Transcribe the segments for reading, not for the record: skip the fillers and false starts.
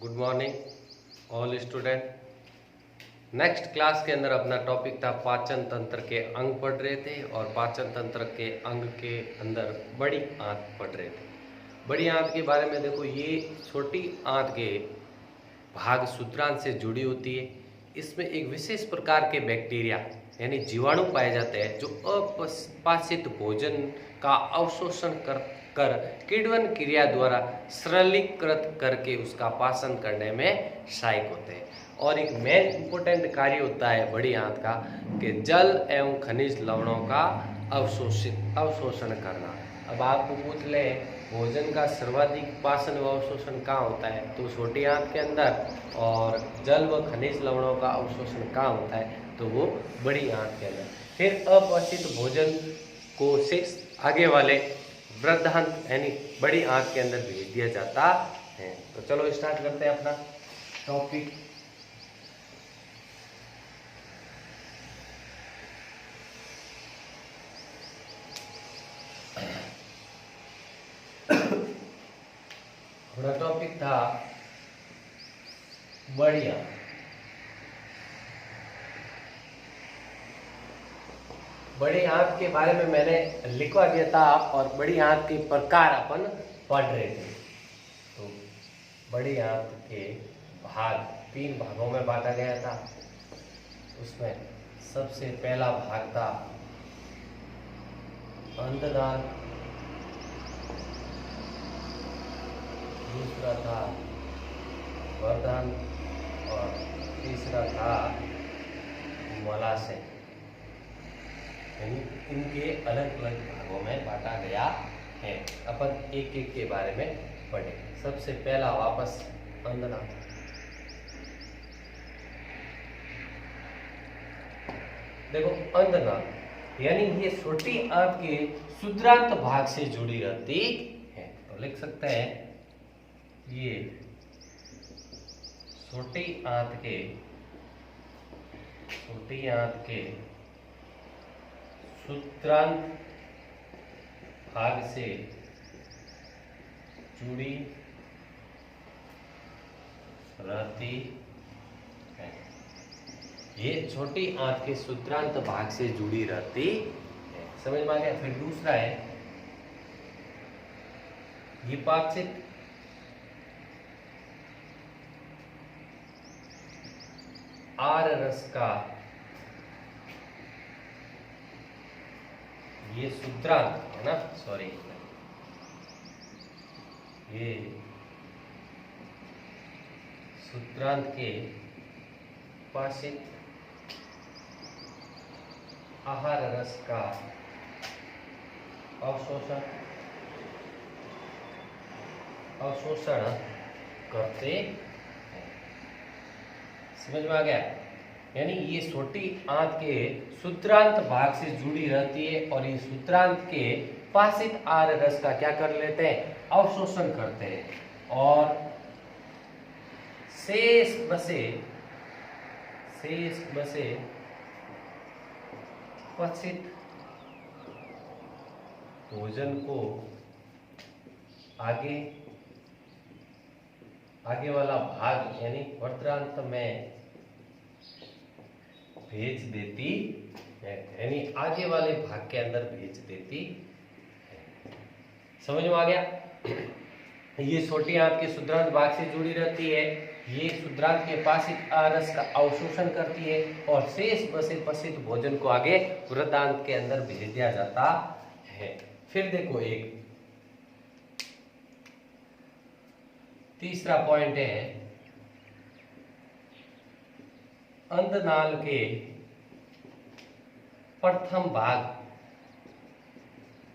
Good morning all student. Next class के अंदर अपना टॉपिक था पाचन तंत्र के अंग पढ़ रहे थे और पाचन तंत्र के अंग के अंदर बड़ी आंत पढ़ रहे थे। बड़ी आंत के बारे में देखो, ये छोटी आंत के भाग सूत्रांत से जुड़ी होती है। इसमें एक विशेष प्रकार के बैक्टीरिया यानी जीवाणु पाए जाते हैं जो अपाचित भोजन का अवशोषण कर किण्वन क्रिया द्वारा सरलीकृत करके उसका पाचन करने में सहायक होते हैं। और एक मेन इंपोर्टेंट कार्य होता है बड़ी आंत का कि जल एवं खनिज लवणों का अवशोषण करना। अब आपको पूछ ले भोजन का सर्वाधिक पाचन व अवशोषण कहाँ होता है, तो छोटी आंत के अंदर, और जल व खनिज लवणों का अवशोषण कहाँ होता है, तो वो बड़ी आंत के अंदर। फिर अपचित भोजन को शेष आगे वाले वृद्धांत यानी बड़ी आंत के अंदर भेज दिया जाता है। तो चलो स्टार्ट करते हैं अपना टॉपिक। हमारा टॉपिक था बड़ी आंत। बड़ी आंत के बारे में मैंने लिखवा दिया था और बड़ी आंत के प्रकार अपन पढ़ रहे थे। तो बड़ी आंत के भाग 3 भागों में बांटा गया था। उसमें सबसे पहला भाग था अंतदान, दूसरा था वर्धन और तीसरा था मलाशय। यानी इनके अलग अलग भागों में बांटा गया है। अपन एक एक के बारे में पढ़े। सबसे पहला वापस अंदना। देखो अंदना यानी ये छोटी आंत के क्षुद्रांत भाग से जुड़ी रहती है। तो लिख सकते हैं ये छोटी आंत के सूत्रांत भाग से जुड़ी रहती है। ये छोटी आंत के सूत्रांत भाग से जुड़ी रहती है। समझ में आ गया। फिर दूसरा है ये पाचित आर रस का ये सूत्रांत है ना, सॉरी, ये सूत्रांत के पाचित आहार रस का अवशोषण करते हैं। समझ में आ गया। यानी ये छोटी आंत के सूत्रांत भाग से जुड़ी रहती है और ये सूत्रांत के पाचित आहार रस का क्या कर लेते हैं, अवशोषण करते हैं। और शेष बसे पचित भोजन को आगे वाला भाग यानी वर्त्रांत में भेज देती है। यानी आगे वाले भाग के अंदर भेज देती है। समझ में आ गया। ये छोटी आंत के क्षुद्रांत भाग से जुड़ी रहती है। ये क्षुद्रांत के पाचित रस का अवशोषण करती है और शेष बचे पचित भोजन को आगे वृद्धांत के अंदर भेज दिया जाता है। फिर देखो एक तीसरा पॉइंट है अंतनाल के प्रथम भाग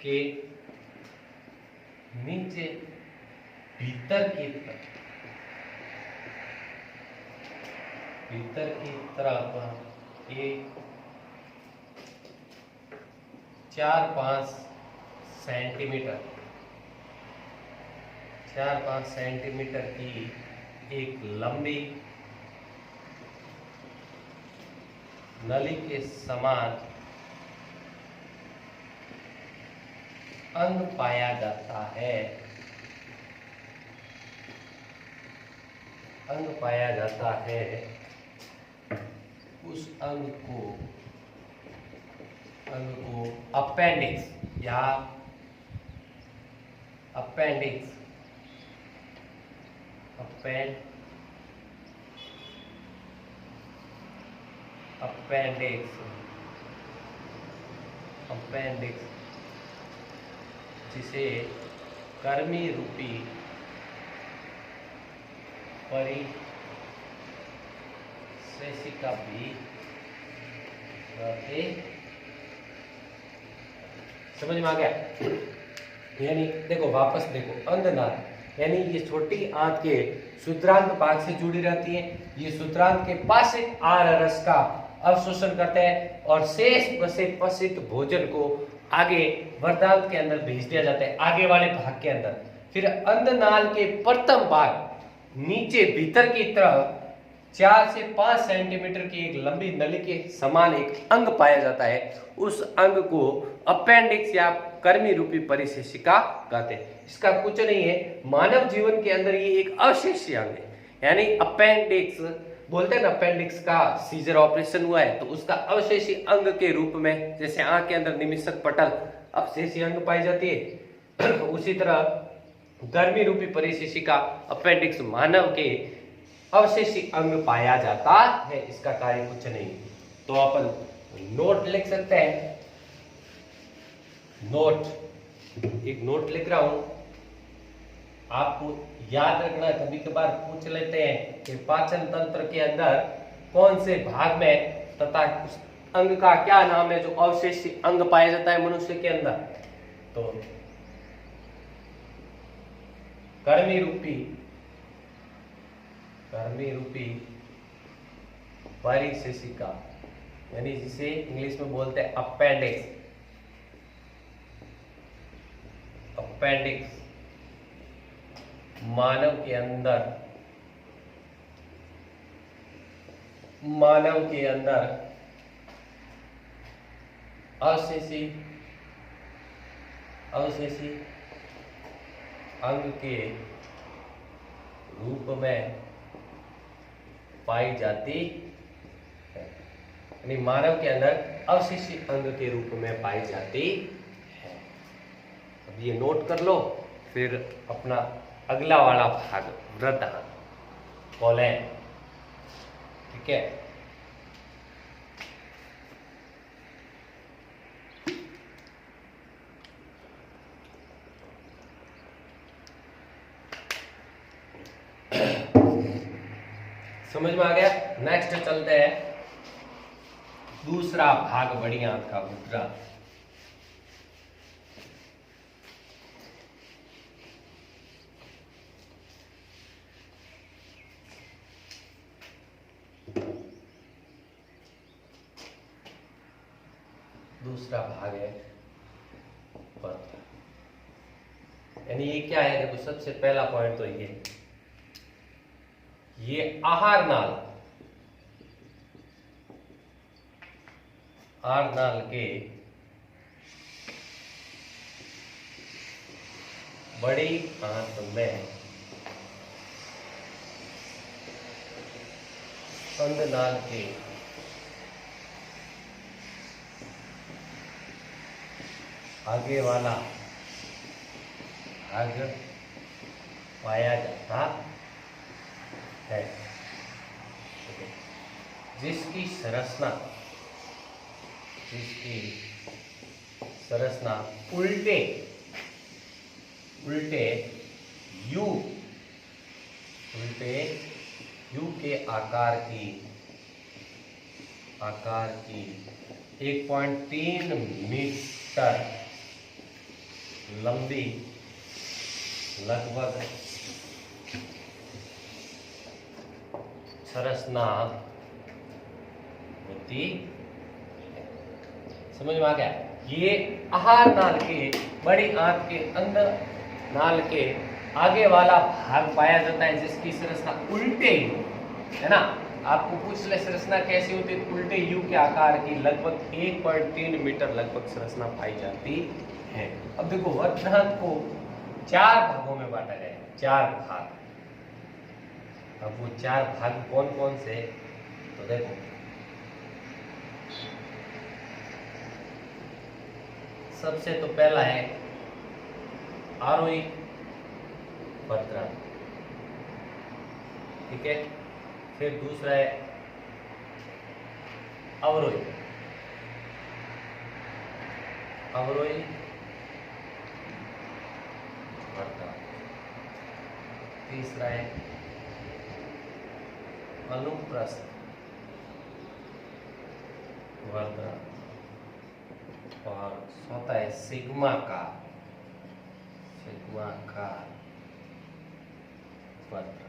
के नीचे भीतर की तरफ ये 4-5 सेंटीमीटर की एक लंबी नली के समान अंग पाया जाता है। अंग पाया जाता है उस अंग को अपेंडिक्स या अपेंडिक्स जिसे कर्मी रूपी परिशेषिका भी कहते। समझ में आ गया? यानी देखो, वापस देखो, अंधनाल यानी ये छोटी आंत के सूत्रांत भाग से जुड़ी रहती है। ये सूत्रांत के पास से आहार रस का अवशोषण करते हैं और शेष बचे पचित भोजन को आगे वर्दांत के अंदर भेज दिया जाता है, आगे वाले भाग के अंदर। फिर अंधनाल के प्रथम भाग नीचे भीतर की तरफ 4 से 5 सेंटीमीटर की एक लंबी नली के समान एक अंग पाया जाता है। उस अंग को अपेंडिक्स या कर्मी रूपी परिशेषिका कहते हैं। इसका कुछ नहीं है, मानव जीवन के अंदर ये एक अवशेषीय अंग है। यानी अपेंडिक्स बोलते हैं ना, अपेंडिक्स का सीजर ऑपरेशन हुआ है तो उसका अवशेषी अंग के रूप में, जैसे आंख के अंदर निमिषक पटल अवशेषी अंग पाई जाती है, उसी तरह गर्मी रूपी परिशेषिका अपेंडिक्स मानव के अवशेषी अंग पाया जाता है। इसका कार्य कुछ नहीं। तो अपन नोट लिख सकते हैं। नोट, एक नोट लिख रहा हूं, आपको याद रखना। कभी कभार पूछ लेते हैं कि पाचन तंत्र के अंदर कौन से भाग में तथा उस अंग का क्या नाम है जो अवशेषी अंग पाया जाता है मनुष्य के अंदर। तो कर्मी रूपी परिशेषिका, यानी जिसे इंग्लिश में बोलते हैं अपेंडिक्स मानव के अंदर अवशेषी अंग के रूप में पाई जाती है। यानी मानव के अंदर अवशेषी अंग के रूप में पाई जाती है। अब ये नोट कर लो। फिर अपना अगला वाला भाग वृद्धअंग, कोलन, ठीक है। समझ में आ गया? नेक्स्ट चलते हैं दूसरा भाग बड़ी आंत का, मुद्रा। दूसरा भाग है पत्र। यानी ये क्या है? देखो, सबसे पहला पॉइंट तो ये आहार नाल के बड़ी आंत में अंधनाल के आगे वाला भाग पाया जाता है, जिसकी संरचना उल्टे यू के आकार की 1.3 मीटर लंबी लगभग संरचना होती है। समझ में आ गया? ये आहार नाल के बड़ी आंत के अंदर नाल के आगे वाला भाग पाया जाता है, जिसकी संरचना उल्टे, है ना। आपको पूछ ले संरचना कैसी होती है? उल्टे यू के आकार की लगभग 1.3 मीटर लगभग संरचना पाई जाती है। अब देखो, वृद्धअंग को 4 भागों में बांटा गया है। 4 भाग। अब वो 4 भाग कौन कौन से, तो देखो सबसे तो पहला है आरोही वक्रांत, ठीक है। फिर दूसरा है अवरोही वक्रांत। तीसरा है अनुप्रस्थ वक्रांत और चौथा है सिग्मा का वक्रांत।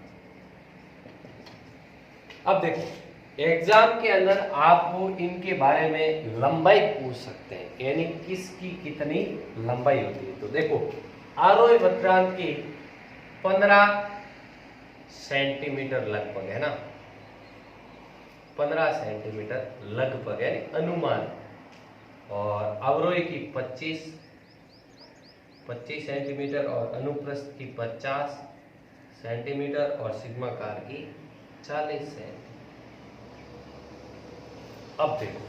अब देखो एग्जाम के अंदर आपको इनके बारे में लंबाई पूछ सकते हैं, यानी किसकी कितनी लंबाई होती है। तो देखो आरोही वक्रांत की 15 सेंटीमीटर लगभग है ना, 15 सेंटीमीटर लगभग यानी अनुमान। और अवरोही की 25 सेंटीमीटर और अनुप्रस्थ की 50 सेंटीमीटर और सिग्माकार की 40 सेंटीमीटर। अब देखो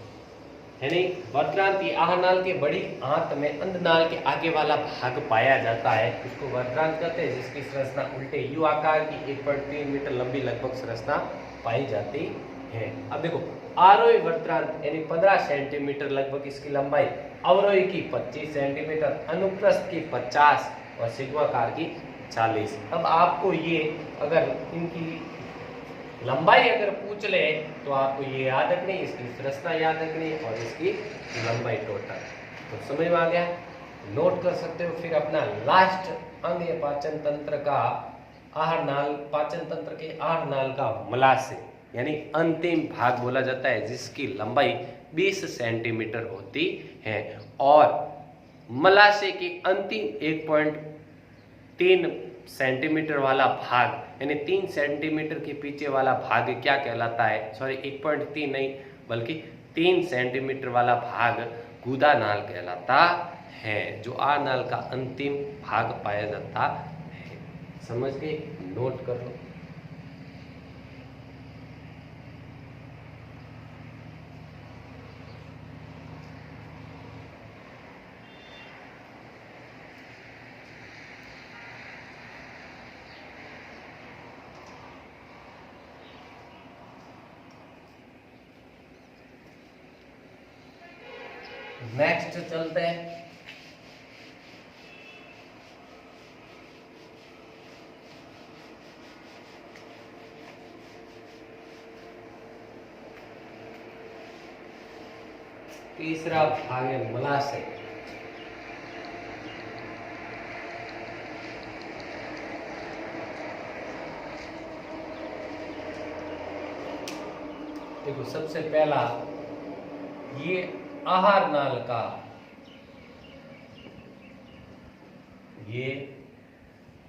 यानी वक्रांत की आहरनाल के बड़ी आंत में अंधनाल के आगे वाला भाग पाया जाता है, उसको वक्रांत कहते हैं, जिसकी संरचना उल्टे यू आकार की 1.3 मीटर लंबी लगभग संरचना पाई जाती है। अब देखो आरोही वक्रांत यानी 15 सेंटीमीटर लगभग इसकी लंबाई, अवरोही की 25 सेंटीमीटर, अनुप्रस्थ की 50 और सिग्माकार की 40। अब आपको ये अगर इनकी लंबाई अगर पूछ ले तो आपको ये याद रखनी, इसकी संरचना याद रखनी और इसकी लंबाई टोटल। तो समझ में आ गया, नोट कर सकते हो। फिर अपना लास्ट अंग है पाचन तंत्र का आहारनाल, पाचन तंत्र के आहारनाल का मलाशय यानी अंतिम भाग बोला जाता है, जिसकी लंबाई 20 सेंटीमीटर होती है। और मलाशय की अंतिम 1.3 सेंटीमीटर वाला भाग यानी 3 सेंटीमीटर के पीछे वाला भाग क्या कहलाता है, सॉरी 1.3 नहीं बल्कि 3 सेंटीमीटर वाला भाग गुदानाल कहलाता है, जो आहारनाल का अंतिम भाग पाया जाता है। समझ गए, नोट कर लो। नेक्स्ट चलते हैं तीसरा भाग है मलाशय। देखो सबसे पहला ये आहारनाल का, ये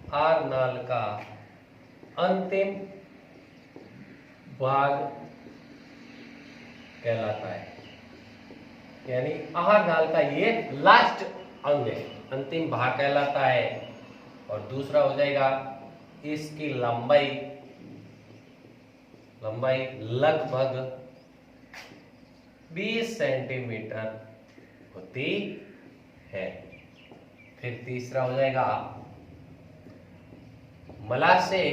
आहारनाल का अंतिम भाग कहलाता है, यानी आहारनाल का ये लास्ट अंग है, अंतिम भाग कहलाता है। और दूसरा हो जाएगा इसकी लंबाई लगभग 20 सेंटीमीटर होती है। फिर तीसरा हो जाएगा मलाशय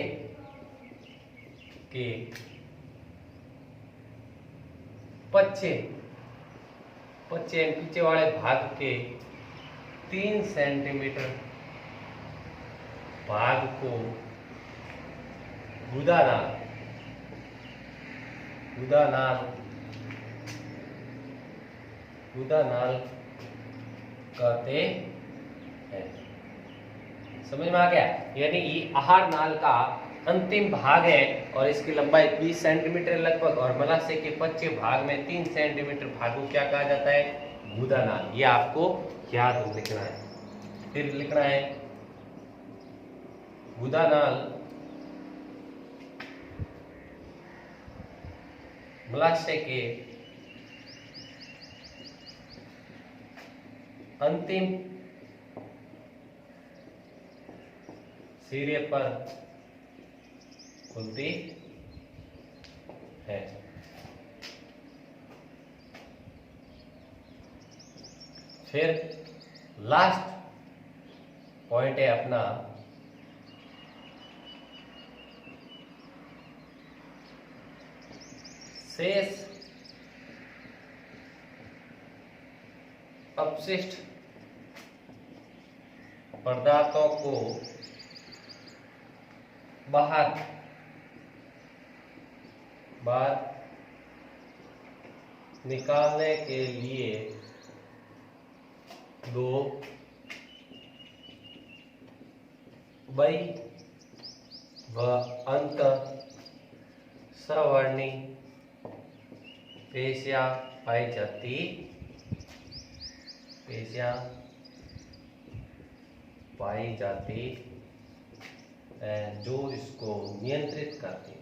के पीछे वाले भाग के 3 सेंटीमीटर भाग को गुदानाल कहते हैं। समझ में आ गया, यानी ये आहार नाल का अंतिम भाग है और इसकी लंबाई 20 सेंटीमीटर लगभग, और मलाशय के पश्चिम भाग में 3 सेंटीमीटर भाग को क्या कहा जाता है, गुदानाल। ये आपको याद लिखना है। फिर लिखना है गुदानाल मलाशय के अंतिम सिरे पर खुलती है। फिर लास्ट पॉइंट है अपना शेष अपशिष्ट पदार्थों को बाहर निकालने के लिए दो बई व अंत सवर्णी पेशियां पाई जाती है जो इसको नियंत्रित करती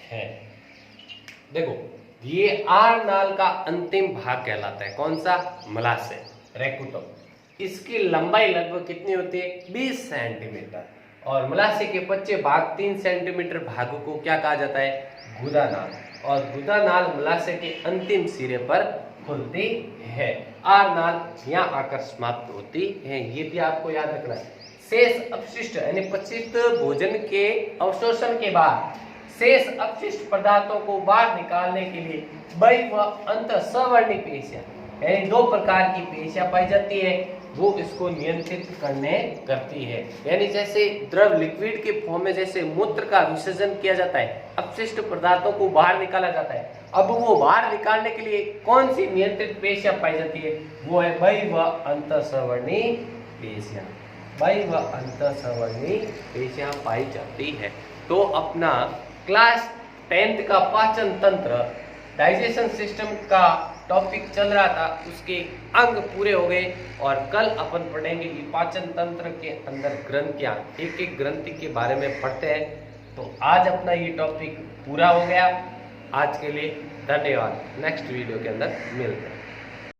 है। देखो ये आर नाल का अंतिम भाग कहलाता है। कौन सा? मलाशय, रेक्यूटम। इसकी लंबाई लगभग कितनी होती है? 20 सेंटीमीटर। और मलाशय के पच्चे भाग 3 सेंटीमीटर भाग को क्या कहा जाता है? गुदा नाल। और गुदा नाल मलाशय के अंतिम सिरे पर खुलती है। आर नाल यहाँ आकर समाप्त होती है। ये भी आपको याद रखना है। शेष अपशिष्ट यानी अपशिष्ट भोजन के अवशोषण के बाद शेष अपशिष्ट पदार्थों को बाहर निकालने के लिए बई व अंत सवर्णी पेशियां यानी 2 प्रकार की पेशियां पाई जाती है, वो इसको नियंत्रित करती है। यानी जैसे द्रव लिक्विड के फॉर्म में जैसे मूत्र का विसर्जन किया जाता है, अपशिष्ट पदार्थों को बाहर निकाला जाता है, अब वो बाहर निकालने के लिए कौन सी नियंत्रित पेशियां पाई जाती है? वो है बई व अंत सवर्णी पेशियां। बई व अंत सवर्णी पेशियां पाई जाती है। तो अपना क्लास 10th का पाचन तंत्र डाइजेशन सिस्टम का टॉपिक चल रहा था, उसके अंग पूरे हो गए। और कल अपन पढ़ेंगे ये पाचन तंत्र के अंदर ग्रंथियां, एक एक ग्रंथि के बारे में पढ़ते हैं। तो आज अपना ये टॉपिक पूरा हो गया। आज के लिए धन्यवाद। नेक्स्ट वीडियो के अंदर मिलते हैं।